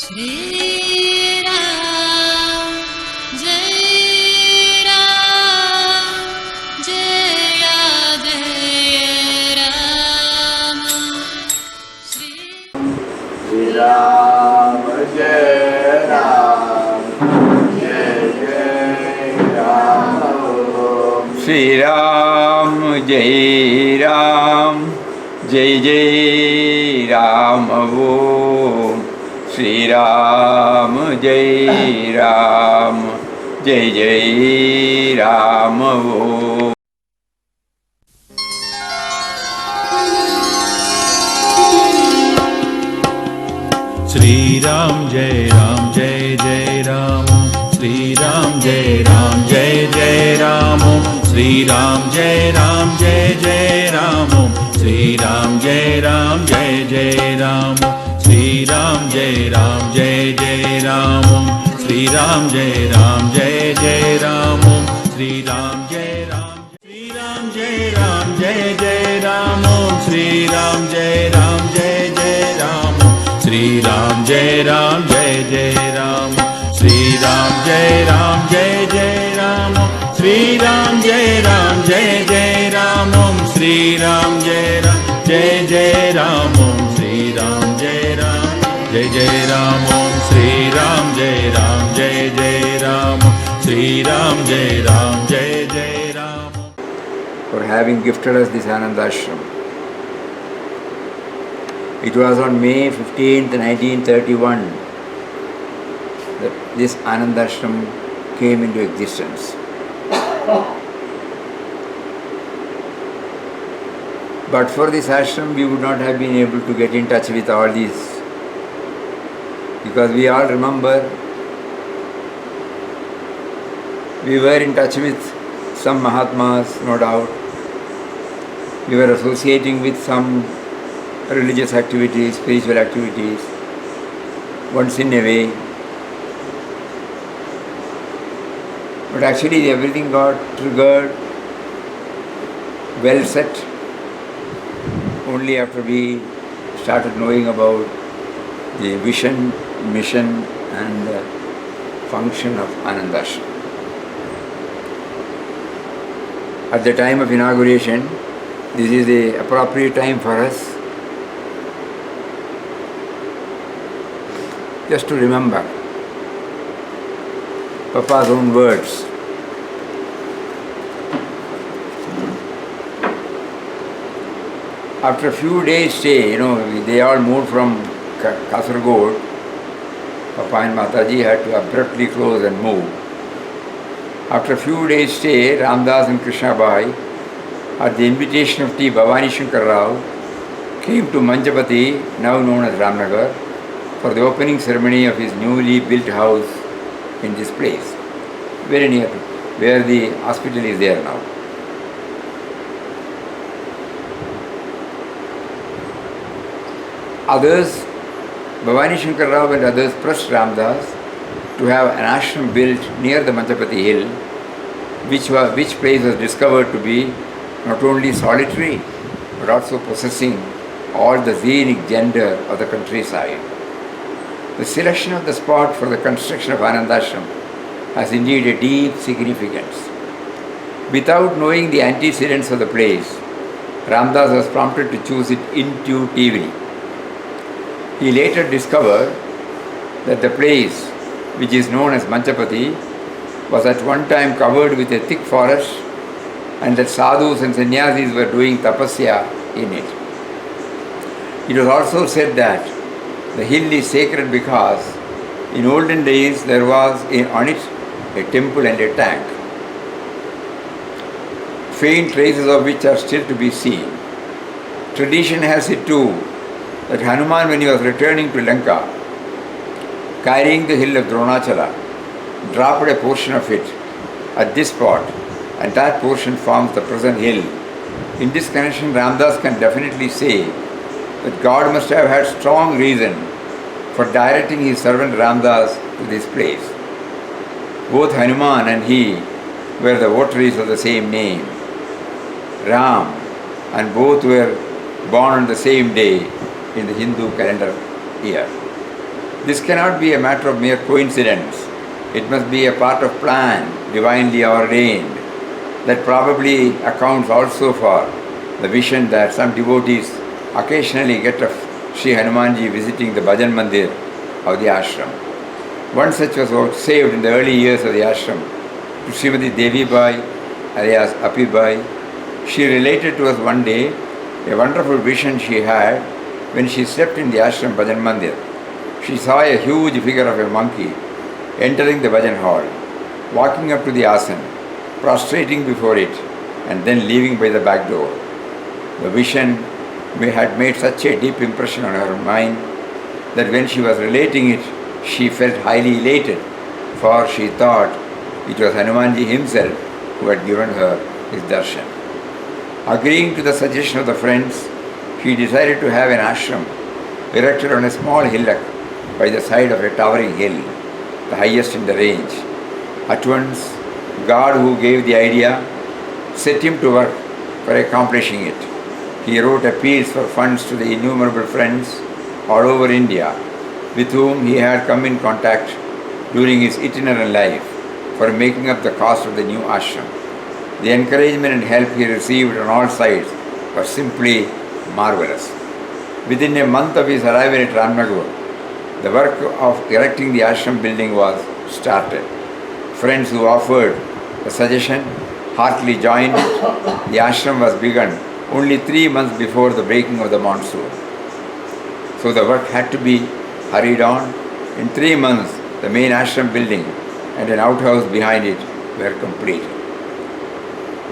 Shri Ram, Jai Ram, Jaya Jaya Ram. Shri Ram, Jai Ram, Jai Jai Ram. Shri Ram, Jai Ram, Jai Jai Ram. Shri Ram, Jai Ram, Jai Jai Ram. Shri Ram, Jai Ram, Jai Jai Ram. Shri Ram, Jai Ram, Jai Jai Ram. Shri Ram, Jai Ram, Jai Jai Ram. Shri Ram, Jai Ram, Jai Jai Ram. Shri Ram, Jai Ram, Jai Jai Ram. Shri Ram, Jai Ram, Jai Jai Ram. Shri Ram, Jai Ram. Shri Ram, Jai Ram, Jai Jai Ram. Shri Ram, Jai Ram, Jai Jai Ram. Shri Ram, Jai Ram, Jai Jai Ram. Shri Ram, Jai Ram, Jai Jai Ram. Shri Ram, Jai Ram, Jai Jai Ram. Shri Ram, Jai Ram, Jai Jai Ram. Shri Ram, Jai Ram, Jai Jai Ram. Shri Ram, Jai Ram, Jai Jai Ram. Shri Ram, Jai Ram, Jai Jai Ram. For having gifted us this Ananda Ashram. It was on May 15th, 1931 that this Ananda Ashram came into existence. But for this ashram, we would not have been able to get in touch with all these. Because we all remember, we were in touch with some Mahatmas, no doubt. We were associating with some religious activities, spiritual activities, once in a way. But actually everything got triggered, well set, only after we started knowing about the vision, mission and function of Ananda Ashram. At the time of inauguration, this is the appropriate time for us just to remember Papa's own words. After a few days stay, they all moved from Kasaragod. Papa and Mataji had to abruptly close and move. After a few days stay, Ramdas and Krishna Bai, at the invitation of T. Bhavani Shankar Rao, came to Manjapati, now known as Ramnagar, for the opening ceremony of his newly built house in this place, very near to where the hospital is there now. Others, Bhavani Shankar Rao and others pressed Ramdas to have an ashram built near the Manjapati hill, which place was discovered to be not only solitary but also possessing all the Zenic gender of the countryside. The selection of the spot for the construction of Ananda Ashram has indeed a deep significance. Without knowing the antecedents of the place, Ramdas was prompted to choose it intuitively. He later discovered that the place, which is known as Manjapati, was at one time covered with a thick forest and that sadhus and sannyasis were doing tapasya in it. It was also said that the hill is sacred because in olden days there was on it a temple and a tank, faint traces of which are still to be seen. Tradition has it too that Hanuman, when he was returning to Lanka, carrying the hill of Dronachala, dropped a portion of it at this spot, and that portion forms the present hill. In this connection, Ramdas can definitely say that God must have had strong reason for directing his servant Ramdas to this place. Both Hanuman and he were the votaries of the same name. Ram, and both were born on the same day in the Hindu calendar year. This cannot be a matter of mere coincidence. It must be a part of plan divinely ordained. That probably accounts also for the vision that some devotees occasionally get of Sri Hanumanji visiting the Bhajan Mandir of the ashram. One such was saved in the early years of the ashram to Srimati Devi Bai, alias Api Bai. She related to us one day a wonderful vision she had when she slept in the ashram Bhajan Mandir. She saw a huge figure of a monkey entering the Bhajan hall, walking up to the asan, prostrating before it, and then leaving by the back door. The vision had made such a deep impression on her mind that when she was relating it, she felt highly elated, for she thought it was Hanumanji himself who had given her his darshan. Agreeing to the suggestion of the friends, she decided to have an ashram erected on a small hillock by the side of a towering hill, the highest in the range. At once, God, who gave the idea, set him to work for accomplishing it. He wrote appeals for funds to the innumerable friends all over India with whom he had come in contact during his itinerant life for making up the cost of the new ashram. The encouragement and help he received on all sides was simply marvelous. Within a month of his arrival at Ramnagar, the work of erecting the ashram building was started. Friends who offered the suggestion heartily joined it. The ashram was begun only 3 months before the breaking of the monsoon. So the work had to be hurried on. In 3 months, the main ashram building and an outhouse behind it were completed.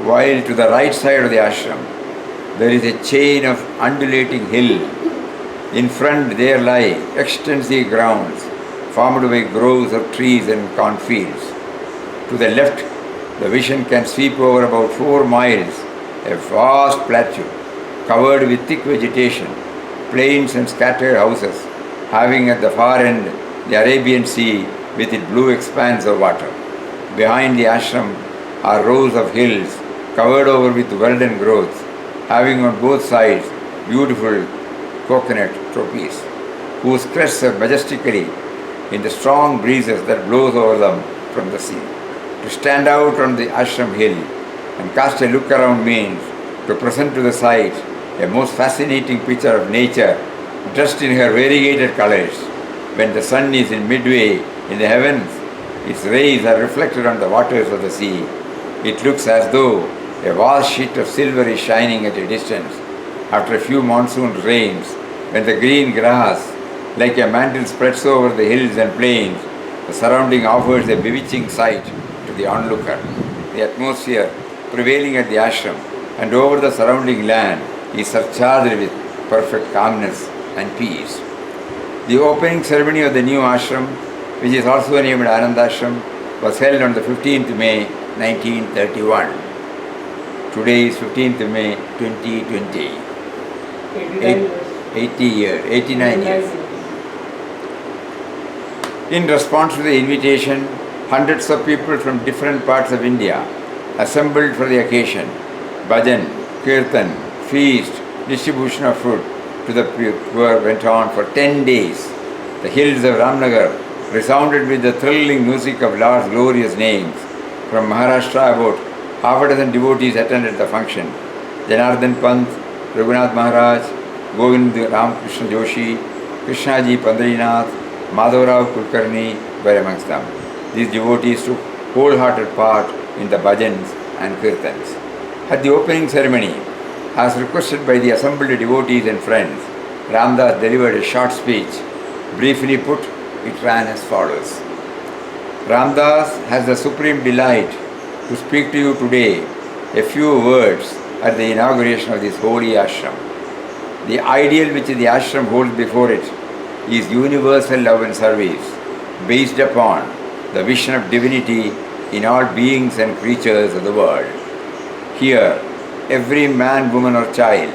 While to the right side of the ashram, there is a chain of undulating hill. In front there lie extensive grounds formed by groves of trees and cornfields. To the left, the vision can sweep over about 4 miles, a vast plateau covered with thick vegetation, plains and scattered houses, having at the far end the Arabian Sea with its blue expanse of water. Behind the ashram are rows of hills covered over with verdant growth, having on both sides beautiful coconut tropes, whose crests are majestically in the strong breezes that blows over them from the sea. To stand out on the ashram hill and cast a look around means to present to the sight a most fascinating picture of nature dressed in her variegated colors. When the sun is in midway in the heavens, its rays are reflected on the waters of the sea. It looks as though a vast sheet of silver is shining at a distance. After a few monsoon rains, when the green grass like a mantle spreads over the hills and plains, the surrounding offers a bewitching sight to the onlooker. The atmosphere prevailing at the ashram and over the surrounding land is surcharged with perfect calmness and peace. The opening ceremony of the new ashram, which is also named Anandashram, was held on the 15th May 1931. Today is 15th May 2020. 89 years. In response to the invitation, hundreds of people from different parts of India assembled for the occasion. Bhajan, Kirtan, feast, distribution of food to the poor went on for 10 days. The hills of Ramnagar resounded with the thrilling music of Lord's glorious names. From Maharashtra, about half a dozen devotees attended the function. Janardhan Pant, Raghunath Maharaj, Govind Ramakrishna Joshi, Krishnaji Pandrinath, Madhavrao Kulkarni were amongst them. These devotees took wholehearted part in the bhajans and kirtans. At the opening ceremony, as requested by the assembled devotees and friends, Ramdas delivered a short speech. Briefly put, it ran as follows. Ramdas has the supreme delight to speak to you today a few words at the inauguration of this holy ashram. The ideal which the ashram holds before it is universal love and service, based upon the vision of divinity in all beings and creatures of the world. Here, every man, woman or child,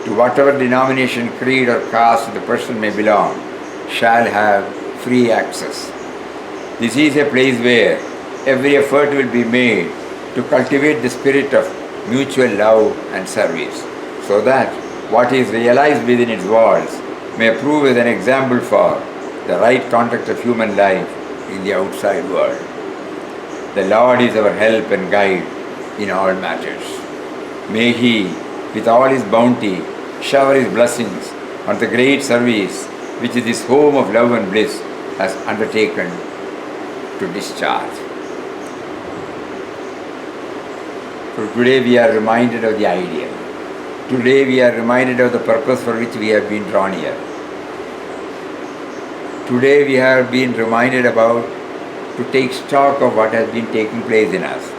to whatever denomination, creed or caste the person may belong, shall have free access. This is a place where every effort will be made to cultivate the spirit of mutual love and service, so that what is realized within its walls may prove as an example for the right conduct of human life in the outside world. The Lord is our help and guide in all matters. May He, with all His bounty, shower His blessings on the great service which this home of love and bliss has undertaken to discharge. So today we are reminded of the ideal. Today we are reminded of the purpose for which we have been drawn here. Today we have been reminded about to take stock of what has been taking place in us.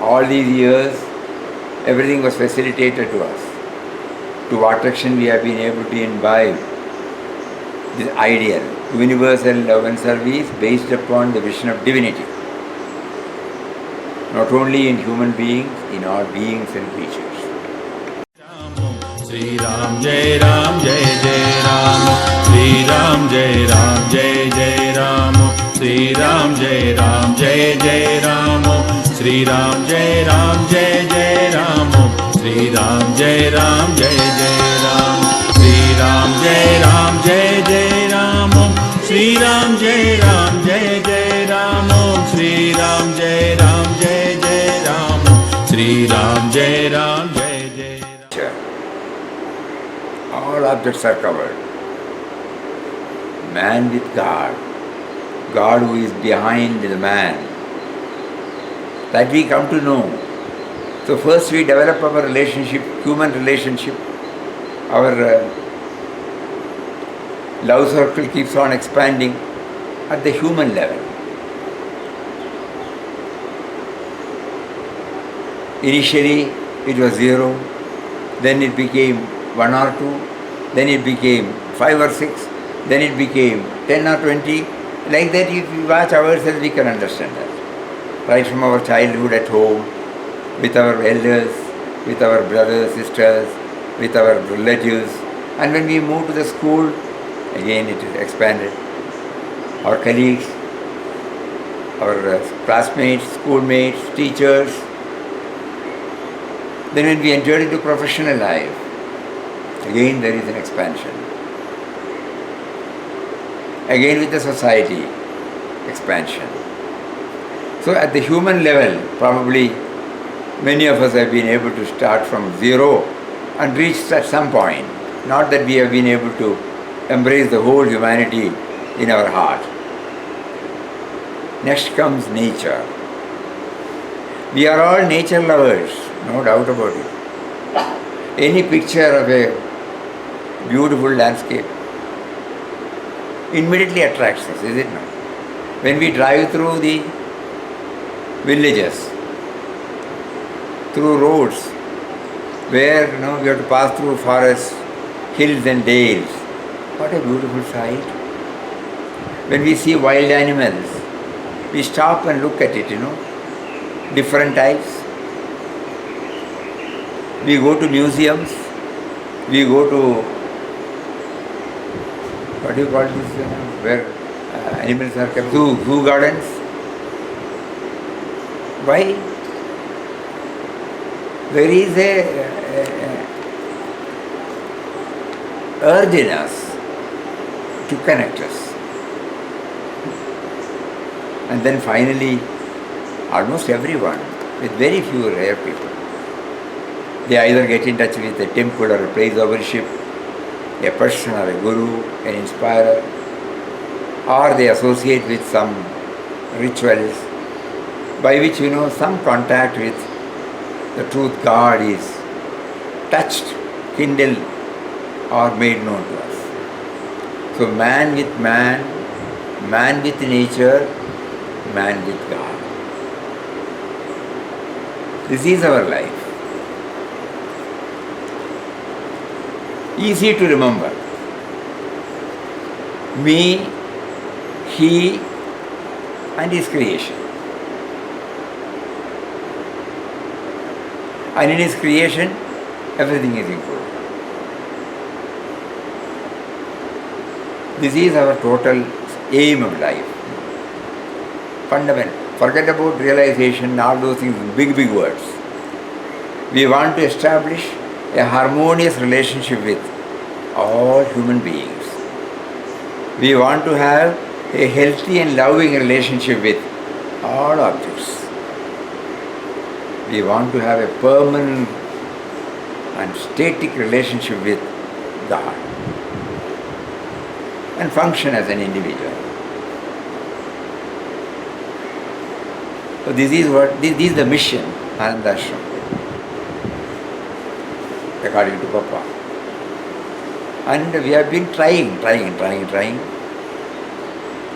All these years, everything was facilitated to us. To what extent we have been able to imbibe this ideal, universal love and service based upon the vision of divinity. Not only in human beings, in all beings and creatures. Sri Ram Jai Ram Jai Jai Ram Sri Ram Jai Ram Jai Jai Ram Sri Ram Jai Ram Jai Jai Ram Sri Ram Jai Ram Jai Jai Ram Sri Ram Jai Ram Jai Jai Ram Sri Ram Jai Ram Jai Jai Ram Sri Ram Jai Ram Jai Jai Ram Sri Ram Jai Ram Jai Jai Ram Sri Ram Jai Ram Jai Jai Ram. All objects are covered. Man with God, God who is behind the man, that we come to know. So first we develop our relationship, human relationship, our love circle keeps on expanding at the human level. Initially it was 0, then it became 1 or 2, then it became 5 or 6, then it became 10 or 20. Like that, if we watch ourselves, we can understand that. Right from our childhood at home, with our elders, with our brothers, sisters, with our relatives, and when we move to the school, again it is expanded. Our colleagues, our classmates, schoolmates, teachers. Then when we entered into professional life, again there is an expansion. Again with the society, expansion. So at the human level, probably many of us have been able to start from 0 and reach at some point. Not that we have been able to embrace the whole humanity in our heart. Next comes nature. We are all nature lovers, no doubt about it. Any picture of a beautiful landscape immediately attracts us, is it not? When we drive through the villages, through roads, where we have to pass through forests, hills and dales, what a beautiful sight. When we see wild animals, we stop and look at it, different types. We go to museums, we go to, what do you call this, where animals are kept, zoo gardens. Why? There is a urge in us to connect us. And then finally, almost everyone, with very few rare people, they either get in touch with a temple or a place of worship, a person or a guru, an inspirer, or they associate with some rituals by which some contact with the truth God is touched, kindled or made known to us. So man with man, man with nature, man with God. This is our life. Easy to remember. Me, he and his creation. And in his creation, everything is included. This is our total aim of life. Fundamental. Forget about realization, all those things, big words. We want to establish a harmonious relationship with all human beings. We want to have a healthy and loving relationship with all objects. We want to have a permanent and static relationship with God and function as an individual. So this is the mission, Ananda Ashram, according to Papa. And we have been trying.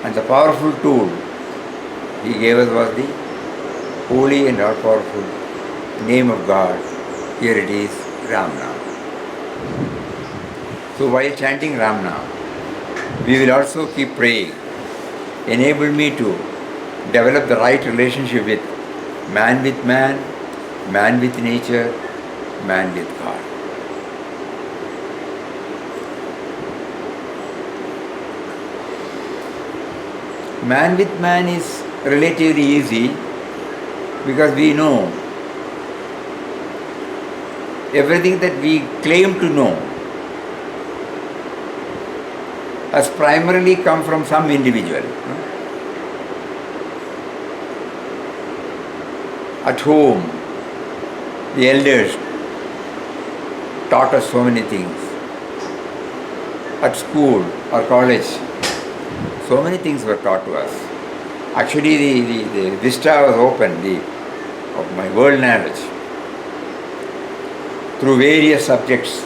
And the powerful tool he gave us was the holy and all-powerful name of God. Here it is, Ram Nam. So while chanting Ram Nam, we will also keep praying. Enable me to develop the right relationship with man, man with nature, man with God. Man with man is relatively easy because we know everything that we claim to know has primarily come from some individual. At home, the elders taught us so many things. At school or college, so many things were taught to us. Actually, the vista was open of my world knowledge through various subjects.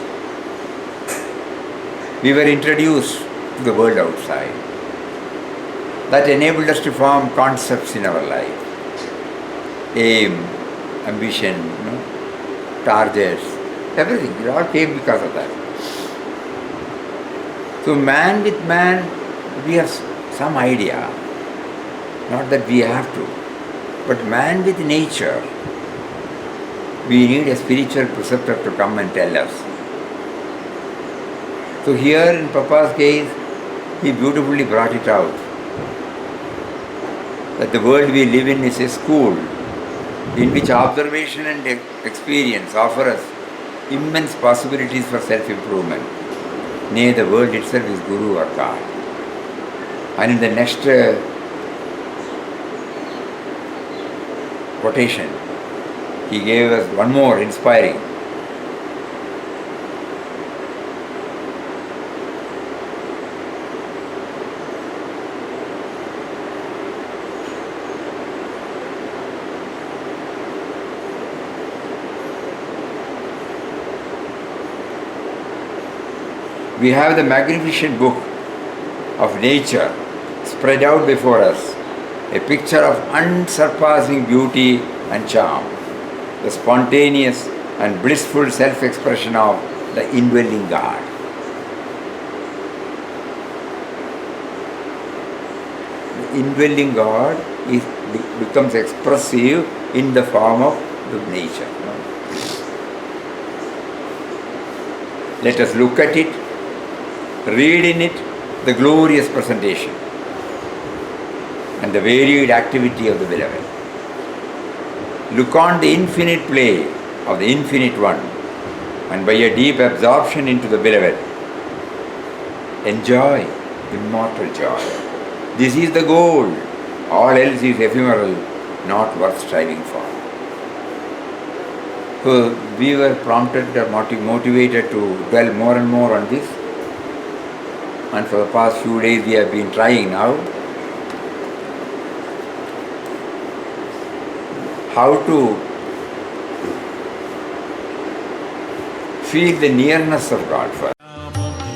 We were introduced to the world outside. That enabled us to form concepts in our life. Aim, ambition, targets, everything. It all came because of that. So man with man, we have some idea. Not that we have to. But man with nature, we need a spiritual preceptor to come and tell us. So here in Papa's case, he beautifully brought it out. That the world we live in is a school in which observation and experience offer us immense possibilities for self-improvement. Nay, the world itself is Guru or God. And in the next quotation, he gave us one more inspiring. We have the magnificent book of nature spread out before us, a picture of unsurpassing beauty and charm, the spontaneous and blissful self-expression of the indwelling God. The indwelling God becomes expressive in the form of the nature. Let us look at it, read in it the glorious presentation and the varied activity of the Beloved. Look on the infinite play of the Infinite One, and by a deep absorption into the Beloved, enjoy immortal joy. This is the goal. All else is ephemeral, not worth striving for. So we were prompted or motivated to dwell more and more on this. And for the past few days we have been trying now how to feel the nearness of God first.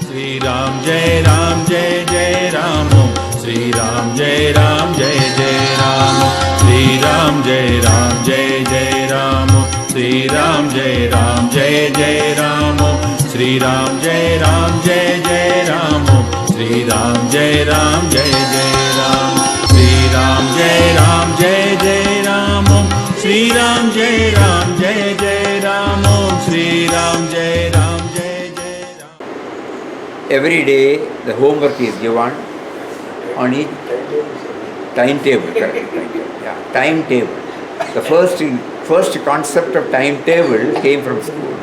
Sri Ram Jai Ram Jai Jai Ram Sri Ram Jai Ram Jai Jai Ram Sri Ram Jai Ram Jai Jai Ram Sri Ram Jai Ram Jai Jai Ram Sri Ram Jai Ram Jai Jai Ram Sri Ram Jai Ram Jai Jai Ram Sri Ram Jai Ram Jai Jai Ram Sri Ram Jai Ram Jai Jai Ram Sri Ram Jai Ram Jai Jai Ram. Every day the homework is given on each timetable. Timetable. The first concept of timetable came from school.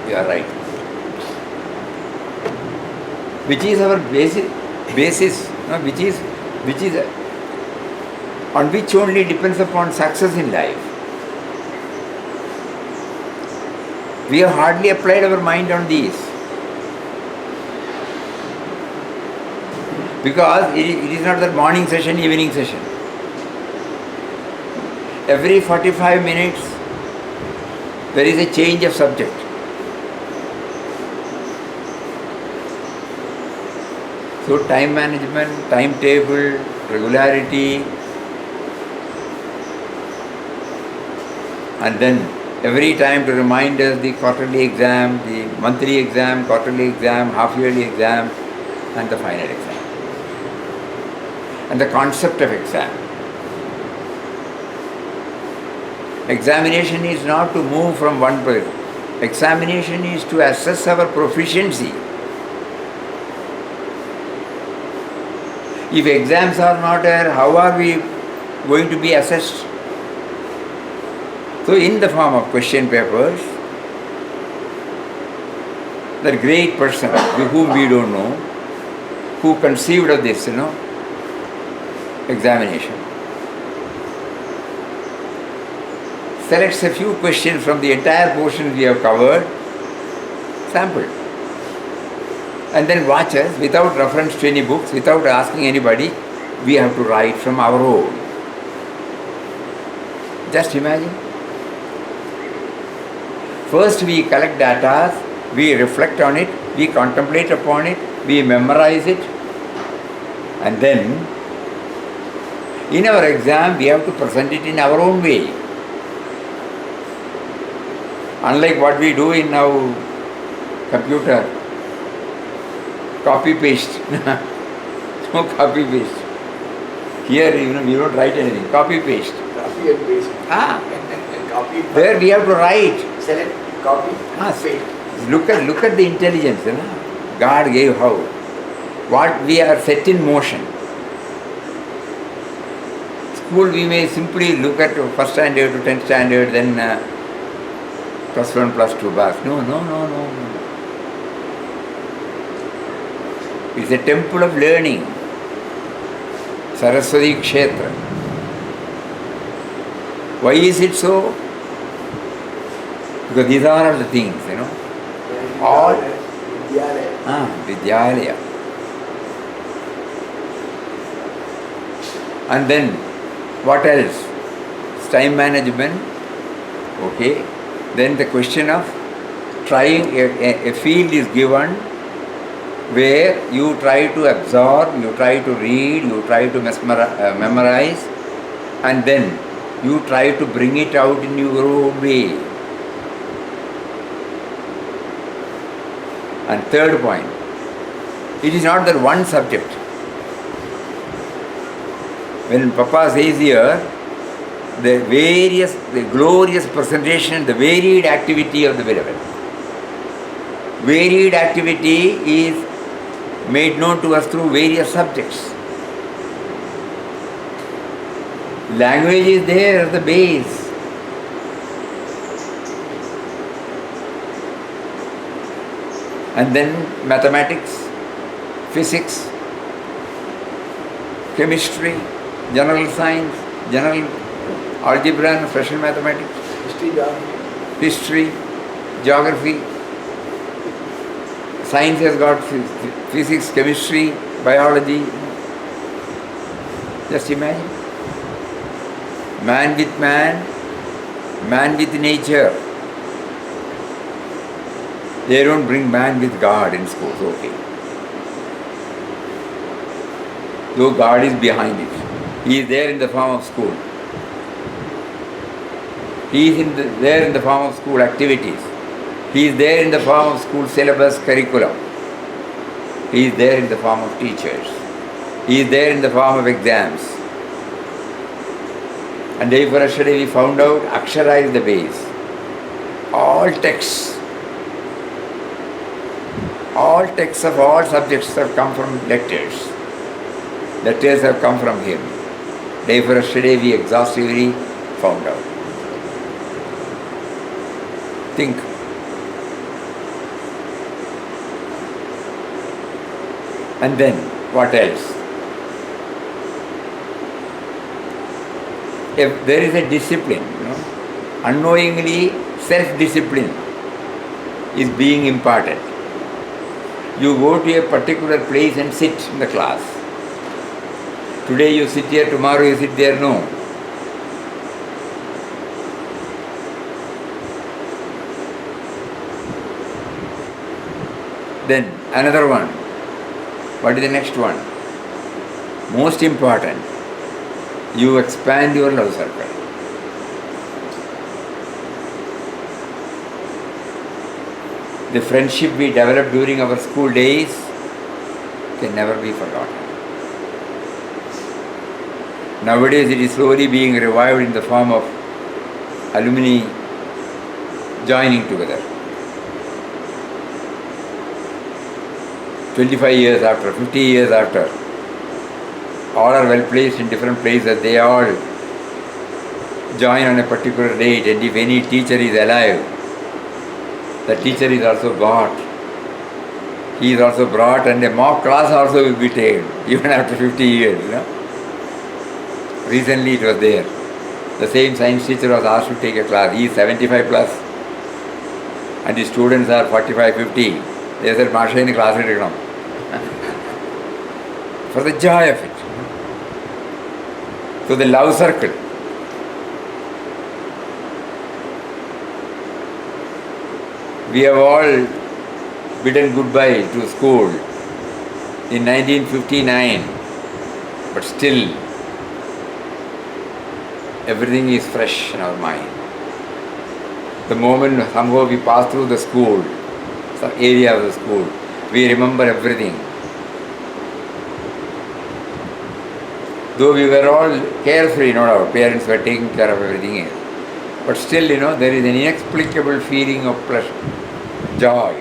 You are right. Which is our basis, no? which is on which only depends upon success in life. We have hardly applied our mind on these. Because it is not the morning session, evening session. Every 45 minutes there is a change of subject. So time management, timetable, regularity, and then every time to remind us the quarterly exam, the monthly exam, quarterly exam, half-yearly exam, and the final exam. And the concept of exam. Examination is not to move from one place. Examination is to assess our proficiency. If exams are not there, how are we going to be assessed? So in the form of question papers, that great person whom we don't know, who conceived of this, examination, selects a few questions from the entire portion we have covered, sample, and then watches without reference to any books, without asking anybody, we have to write from our own. Just imagine. First we collect data, we reflect on it, we contemplate upon it, we memorize it, and then in our exam we have to present it in our own way. Unlike what we do in our computer, copy paste. No copy paste. Here we don't write anything. Copy paste. Copy and paste. Copy. There we have to write. Select, copy, paste. Look at the intelligence. God gave how. What we are set in motion. School we may simply look at first standard to 10th standard, then plus 1, plus 2 bars. No. It's a temple of learning. Saraswati Kshetra. Why is it so? Because these are all the things, all Vidyalaya. And then what else? Time management. Okay. Then the question of trying a field is given where you try to absorb, you try to read, you try to memorize, and then you try to bring it out in your own way. And third point, it is not that one subject. When Papa says here, the glorious presentation, the varied activity of the beloved. Varied activity is made known to us through various subjects. Language is there as the base. And then mathematics, physics, chemistry, general science, general algebra and special mathematics, history, geography. Science has got physics, chemistry, biology. Just imagine. Man with man, man with nature. They don't bring man with God in schools, okay. Though God is behind it. He is there in the form of school. He is there in the form of school activities. He is there in the form of school syllabus, curriculum. He is there in the form of teachers. He is there in the form of exams. And day for yesterday we found out Akshara is the base. All texts of all subjects have come from letters. Letters have come from him. Day for yesterday we exhaustively found out. Think. And then, what else? If there is a discipline, unknowingly self-discipline is being imparted. You go to a particular place and sit in the class. Today you sit here, tomorrow you sit there, no. Then another one. What is the next one? Most important, you expand your love circle. The friendship we developed during our school days can never be forgotten. Nowadays it is slowly being revived in the form of alumni joining together. 25 years after, 50 years after, all are well placed in different places. They all join on a particular date, and if any teacher is alive, the teacher is also brought. He is also brought, and a mock class also will be taken, even after 50 years. Recently it was there. The same science teacher was asked to take a class. He is 75 plus, and his students are 45, 50. They said, Marsha in the class for the joy of it. So the love circle. We have all bidden goodbye to school in 1959, but still everything is fresh in our mind. The moment somehow we pass through the school, some area of the school, we remember everything. Though we were all carefree, our parents were taking care of everything else. But still, there is an inexplicable feeling of pleasure, joy.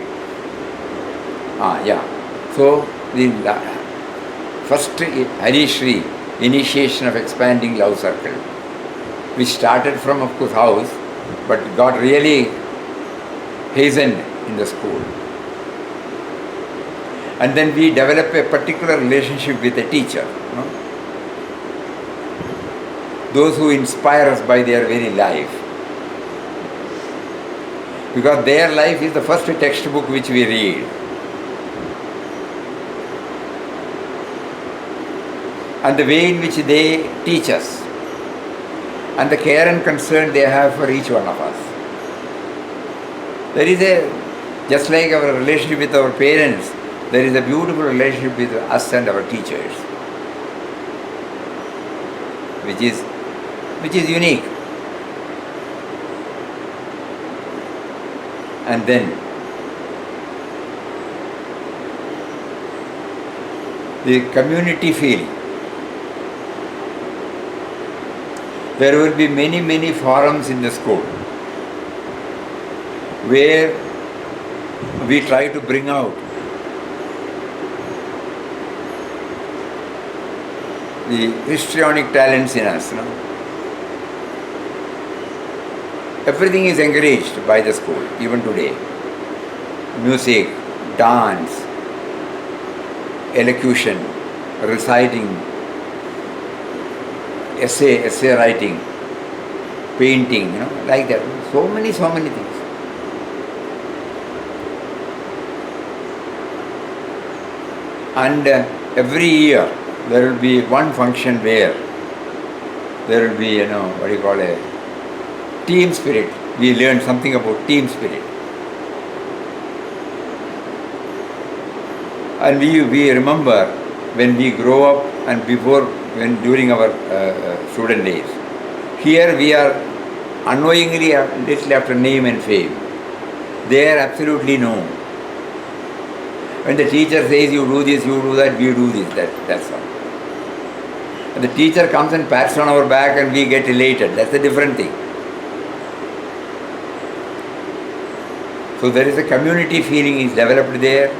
So, the first Harishri initiation of expanding love circle, which started from, of course, house, but got really hastened in the school. And then we develop a particular relationship with a teacher. Those who inspire us by their very life. Because their life is the first textbook which we read. And the way in which they teach us, and the care and concern they have for each one of us. There is just like our relationship with our parents, there is a beautiful relationship with us and our teachers, which is unique. And then the community feeling. There will be many forums in the school where we try to bring out the histrionic talents in us. Everything is encouraged by the school, even today. Music, dance, elocution, reciting, essay writing, painting, like that. So many things. And every year there will be one function where there will be, a team spirit. We learned something about team spirit. And we remember when we grow up and during our student days. Here we are unknowingly little after name and fame. There absolutely no. When the teacher says you do this, you do that, we do this, that's all. And the teacher comes and pats on our back and we get elated. That's a different thing. So there is a community feeling is developed there.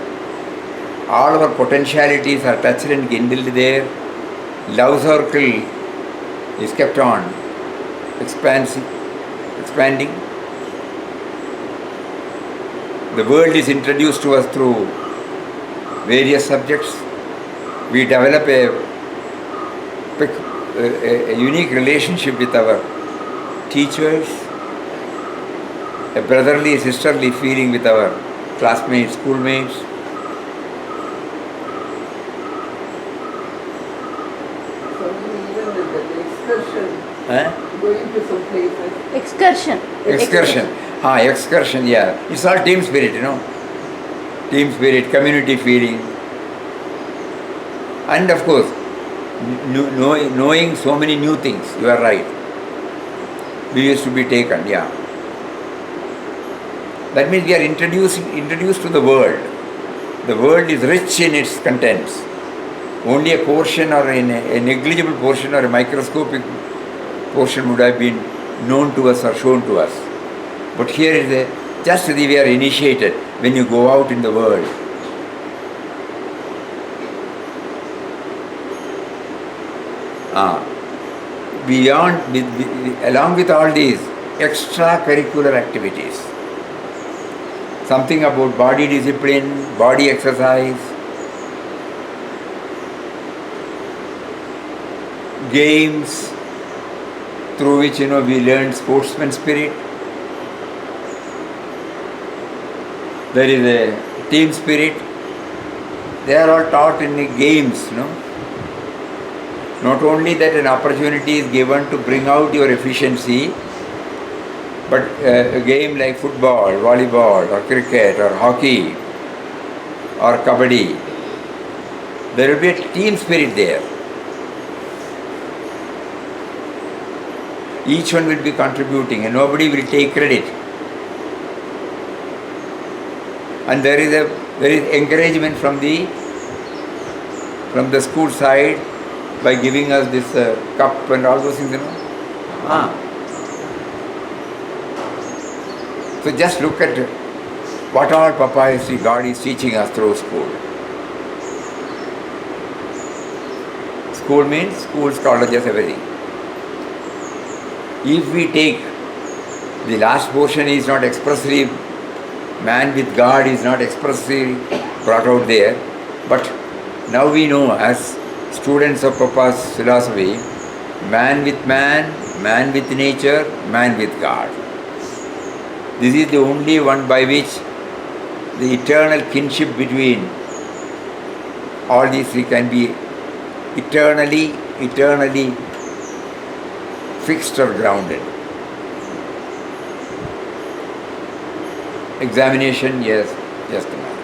All our potentialities are touched and kindled there. Love circle is kept on expanding. The world is introduced to us through various subjects. We develop a unique relationship with our teachers, a brotherly, sisterly feeling with our classmates, schoolmates. So even with the excursion, going to some places. Excursion. Excursion, yeah. It's all team spirit, Team spirit, community feeling. And of course, knowing so many new things, you are right. We used to be taken, yeah. That means we are introduced to the world. The world is rich in its contents. Only a portion or a negligible portion or a microscopic portion would have been known to us or shown to us. But here is just as we are initiated when you go out in the world. Along with all these extracurricular activities, something about body discipline, body exercise, games through which we learn sportsman spirit. There is a team spirit. They are all taught in the games, Not only that an opportunity is given to bring out your efficiency, but a game like football, volleyball, or cricket, or hockey, or kabaddi, there will be a team spirit there. Each one will be contributing and nobody will take credit. And there is encouragement from the school side by giving us this cup and all those things, So just look at what all God is teaching us through school. School means schools, colleges, everything. If we take the last portion is not expressly, man with God is not expressly brought out there, but now we know as students of Papa's philosophy, man with nature, man with God. This is the only one by which the eternal kinship between all these three can be eternally fixed or grounded. Examination, yes, just a minute.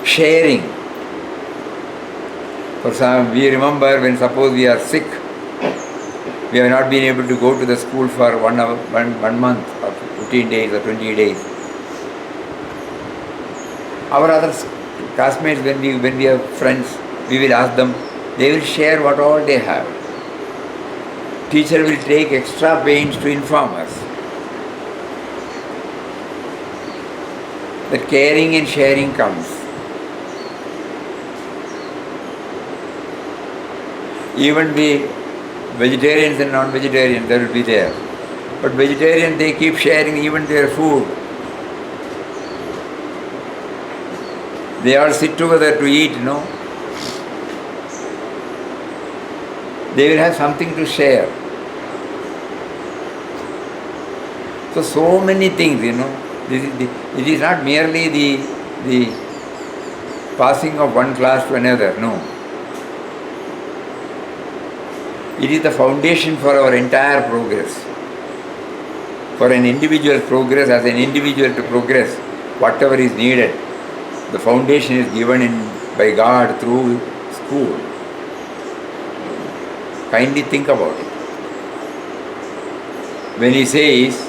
Sharing. For some, we remember when suppose we are sick, we have not been able to go to the school for 1 month or 15 days or 20 days. Our other classmates, when we have friends, we will ask them, they will share what all they have. Teacher will take extra pains to inform us. That caring and sharing comes. Even the vegetarians and non-vegetarians, they will be there. But vegetarians, they keep sharing even their food. They all sit together to eat, They will have something to share. So many things, It is not merely the passing of one class to another, no. It is the foundation for our entire progress. For an individual's progress, as an individual to progress, whatever is needed, the foundation is given by God through school. Kindly think about it. When he says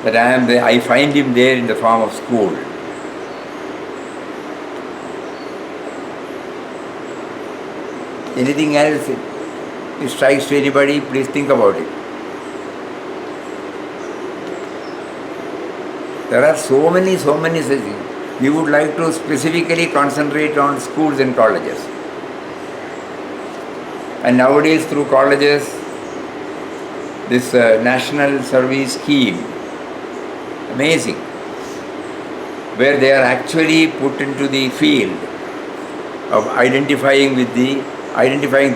that I find him there in the form of school. Anything else it strikes to anybody, please think about it. There are so many such things. We would like to specifically concentrate on schools and colleges. And nowadays through colleges, this national service scheme, amazing, where they are actually put into the field of identifying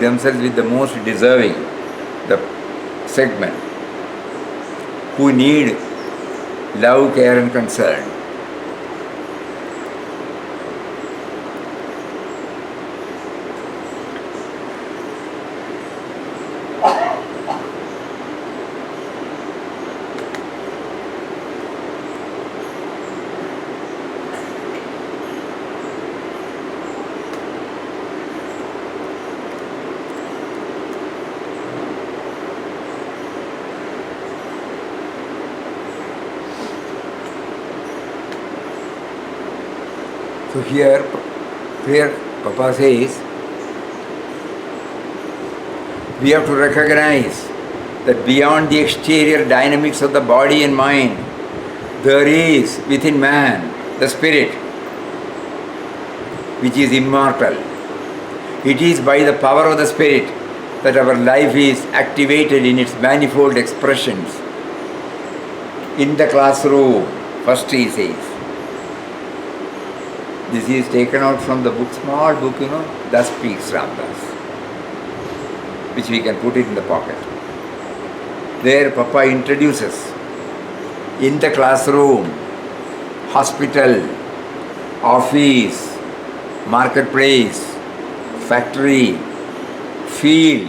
themselves with the most deserving, the segment, who need love, care and concern. So here Papa says, we have to recognize that beyond the exterior dynamics of the body and mind, there is within man the spirit, which is immortal. It is by the power of the spirit that our life is activated in its manifold expressions. In the classroom, first he says. This is taken out from the book, small book, Thus Speaks Ramdas, which we can put it in the pocket. There Papa introduces, in the classroom, hospital, office, marketplace, factory, field,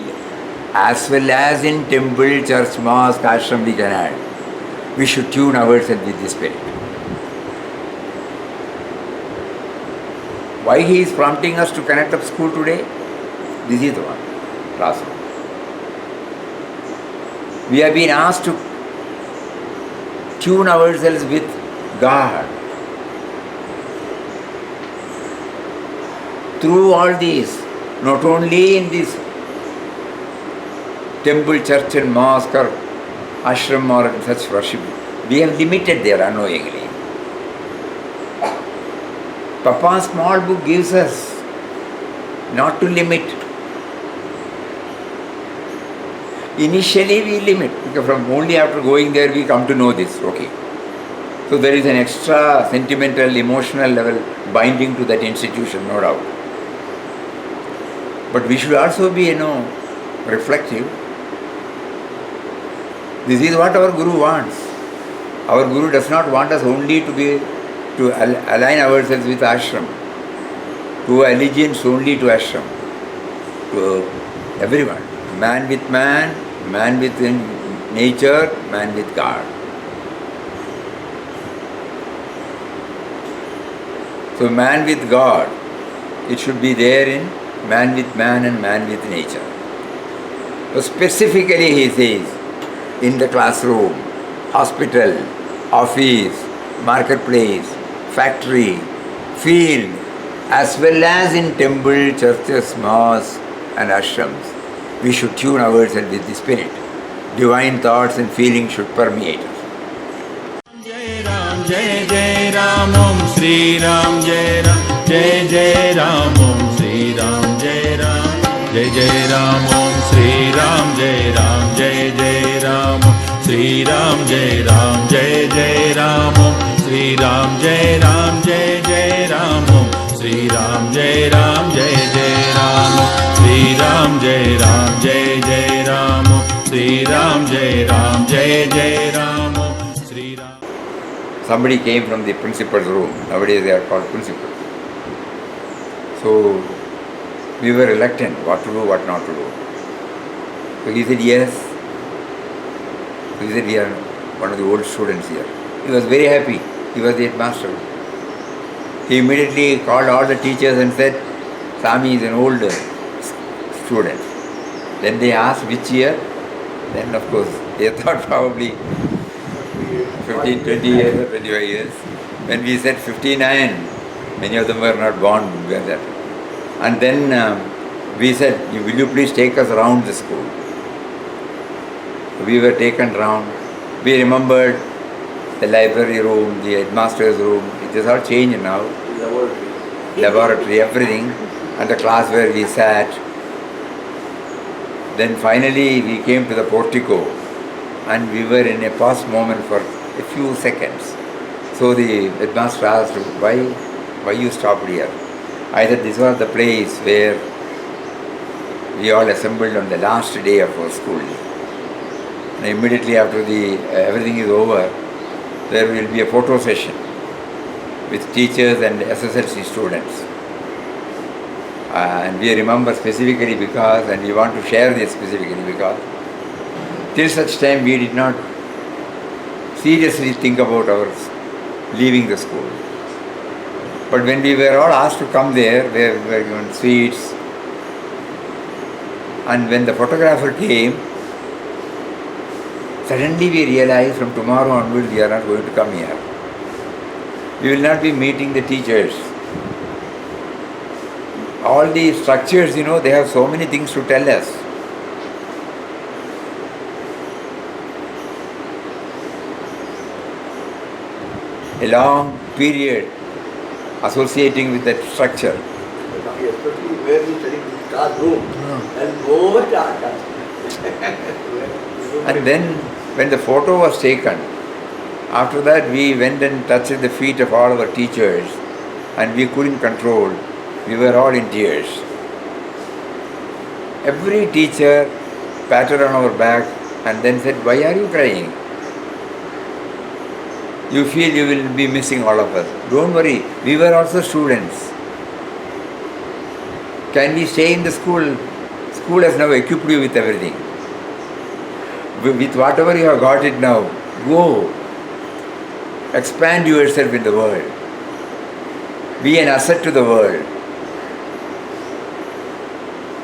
as well as in temple, church, mosque, ashram, we can add. We should tune ourselves with the spirit. Why he is prompting us to connect up school today? This is the one, classroom. We have been asked to tune ourselves with God. Through all these, not only in this temple, church and mosque or ashram or such worship, we have limited there unknowingly. Papa's small book gives us not to limit. Initially we limit, because from only after going there we come to know this, okay. So there is an extra sentimental, emotional level binding to that institution, no doubt. But we should also be, reflective. This is what our Guru wants. Our Guru does not want us only to align ourselves with ashram, to allegiance only to ashram, to everyone. Man with man, man with nature, man with God. So man with God, it should be there in man with man and man with nature. So specifically he says, in the classroom, hospital, office, marketplace, factory, field, as well as in temple, churches, mosques and ashrams, we should tune ourselves with the spirit. Divine thoughts and feelings should permeate us. Jai Jai Ram, Om Sri Ram, Jai Ram, Jai Jai Ram, Om Sri Ram, Jai Ram, Jai Jai Ram, Om Sri Ram, Jai Ram, Jai Jai Ram, Sri Ram, Jai Ram, Jai Jai Ram, Sri Ram, Jai Ram, Jai Jai Ram, Sri Ram, Jai Ram, Jai Jai Ram, Sri Ram, Jai Ram, Jai Jai Ram, Sri Ram, Jai Ram, Jai Jai Ram, Sri Ram. Somebody came from the principal's room. Nowadays they are called principals. So we were reluctant what to do, what not to do. So he said yes. So he said we are one of the old students here. He was very happy. He was the headmaster. He immediately called all the teachers and said, Swami is an old student. Then they asked which year. Then of course they thought probably 15, 20 years or 25 years. When we said 59, many of them were not born when that. And then we said, will you please take us around the school? We were taken round. We remembered the library room, the headmaster's room. It is all changed now. Laboratory, everything. And the class where we sat. Then finally we came to the portico and we were in a pause moment for a few seconds. So the headmaster asked, why you stopped here? I said this was the place where we all assembled on the last day of our school. And immediately after everything is over, there will be a photo session with teachers and SSLC students. And we remember specifically because, and we want to share this specifically because, till such time we did not seriously think about our leaving the school. But when we were all asked to come there, we were given sweets, and when the photographer came, suddenly we realized from tomorrow onwards we are not going to come here. We will not be meeting the teachers. All these structures, they have so many things to tell us. A long period associating with that structure. Especially where we study in classroom and over And then when the photo was taken, after that we went and touched the feet of all our teachers and we couldn't control. We were all in tears. Every teacher patted on our back and then said, why are you crying? You feel you will be missing all of us. Don't worry, we were also students. Can we stay in the school? School has now equipped you with everything. With whatever you have got it now, go. Expand yourself in the world. Be an asset to the world.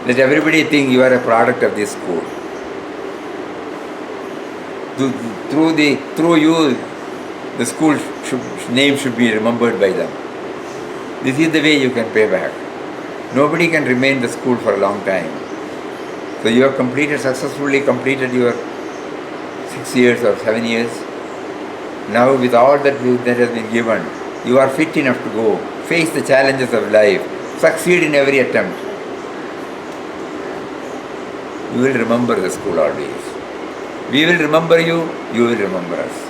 Let everybody think you are a product of this school. Through you, the school name should be remembered by them. This is the way you can pay back. Nobody can remain in the school for a long time. So you have successfully completed your 6 years or 7 years. Now with all that has been given, you are fit enough to go, face the challenges of life, succeed in every attempt. You will remember the school always. We will remember you, you will remember us.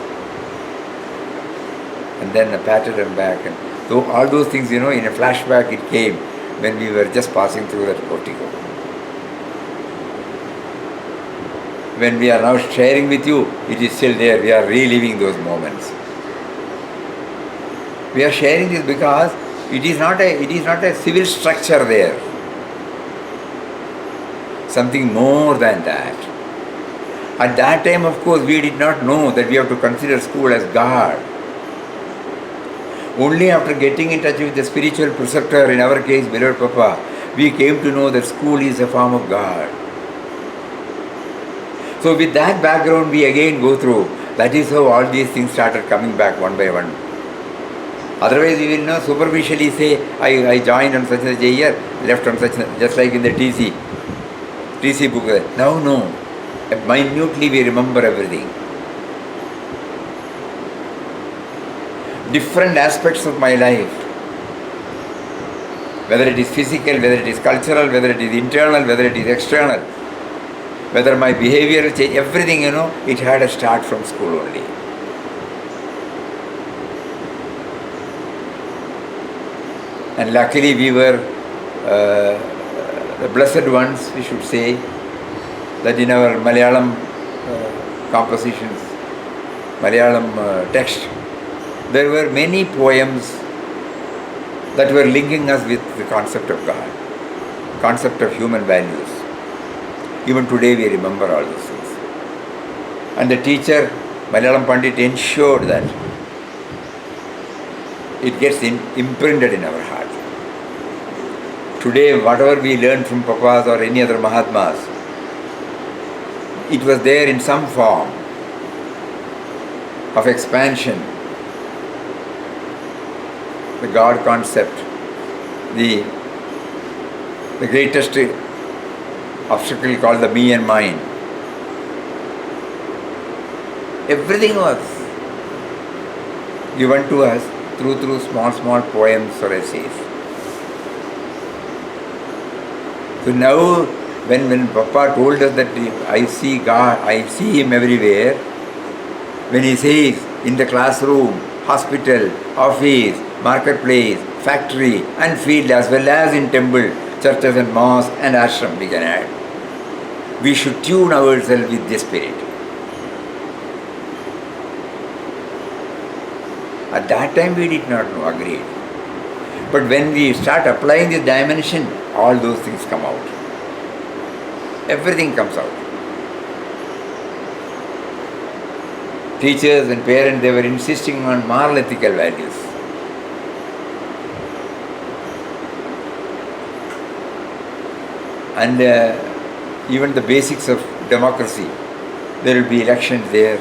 And then I patted him back. And so all those things, in a flashback it came when we were just passing through that portico. When we are now sharing with you, it is still there. We are reliving those moments. We are sharing this because it is not a civil structure there. Something more than that. At that time, of course, we did not know that we have to consider school as God. Only after getting in touch with the spiritual preceptor, in our case, beloved Papa, we came to know that school is a form of God. So with that background, we again go through. That is how all these things started coming back one by one. Otherwise, we will not superficially say, I joined on such a year, left on such, just like in the TC book. Now, no. Minutely we remember everything. Different aspects of my life, whether it is physical, whether it is cultural, whether it is internal, whether it is external, whether my behavior change, everything, it had a start from school only. And luckily we were the blessed ones, we should say, that in our Malayalam compositions, Malayalam text, there were many poems that were linking us with the concept of God, concept of human values. Even today we remember all those things. And the teacher, Malayalam Pandit, ensured that it gets imprinted in our heart. Today, whatever we learn from Papas or any other Mahatmas, it was there in some form of expansion. The God concept, the greatest obstacle called the me and mine. Everything was given to us through small poems or essays. So now When Papa told us that I see God, I see Him everywhere, when he says in the classroom, hospital, office, marketplace, factory and field, as well as in temple, churches and mosques and ashram we can add, we should tune ourselves with this spirit. At that time we did not know, agreed. But when we start applying this dimension, all those things come out. Everything comes out. Teachers and parents, they were insisting on moral ethical values. And even the basics of democracy. There will be elections there.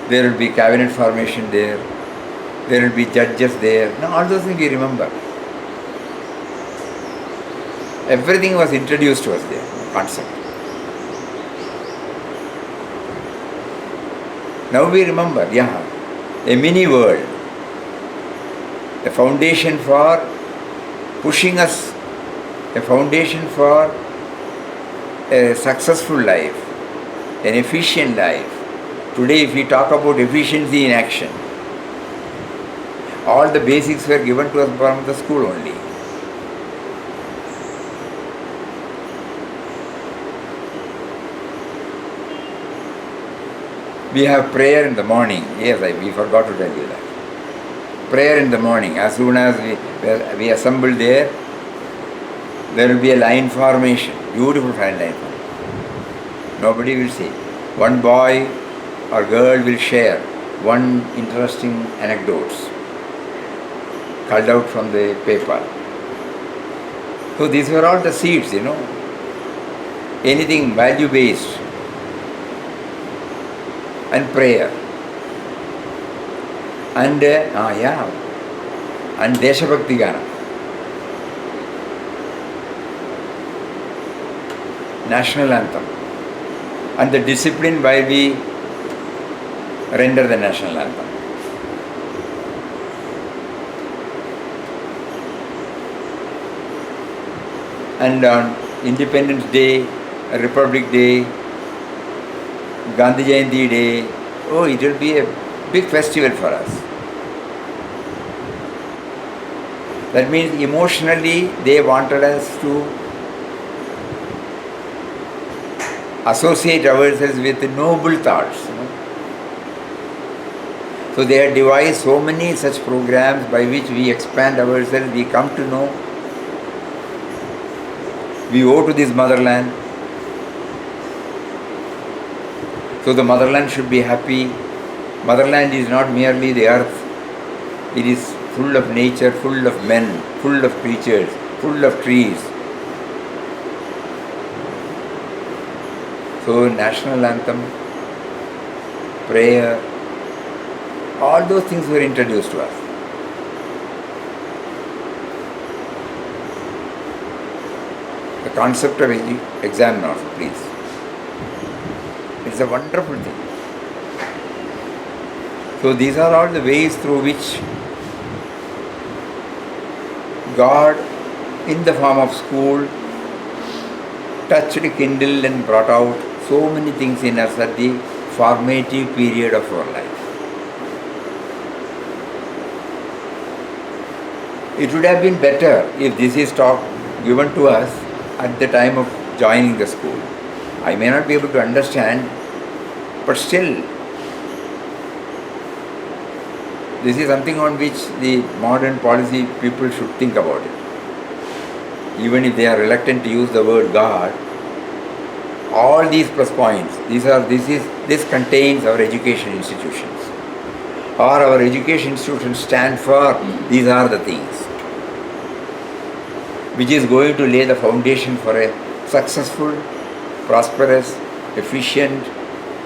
There will be cabinet formation there. There will be judges there. Now all those things we remember. Everything was introduced to us there, concept. Now we remember, a mini world, a foundation for pushing us, a foundation for a successful life, an efficient life. Today if we talk about efficiency in action, all the basics were given to us from the school only. We have prayer in the morning. Yes, we forgot to tell you that. Prayer in the morning. As soon as we assemble there will be a line formation. Beautiful fine line formation. Nobody will say. One boy or girl will share one interesting anecdotes culled out from the paper. So these were all the seeds, Anything value-based. And prayer. And and Deshabhakti Gana. National anthem. And the discipline why we render the national anthem. And on Independence Day, Republic Day, Gandhi Jayanti Day, it will be a big festival for us. That means emotionally they wanted us to associate ourselves with noble thoughts. So they had devised so many such programs by which we expand ourselves, we come to know, we owe to this motherland. So the motherland should be happy. Motherland is not merely the earth. It is full of nature, full of men, full of creatures, full of trees. So national anthem, prayer, all those things were introduced to us. The concept of exam notes, please. It's a wonderful thing. So these are all the ways through which God, in the form of school, touched, kindled and brought out so many things in us at the formative period of our life. It would have been better if this is given to us at the time of joining the school. I may not be able to understand, but still, this is something on which the modern policy people should think about it. Even if they are reluctant to use the word God, all these plus points, this contains our education institutions. Or our education institutions stand for, these are the things, which is going to lay the foundation for a successful, prosperous, efficient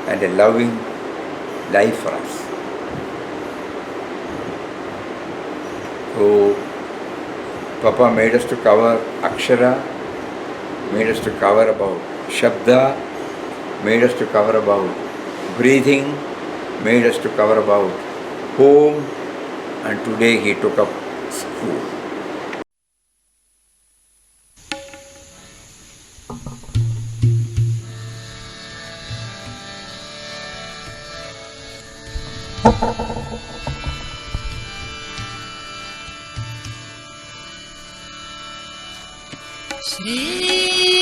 and a loving life for us. So, Papa made us to cover Akshara, made us to cover about Shabda, made us to cover about breathing, made us to cover about home, and today he took up school. Shri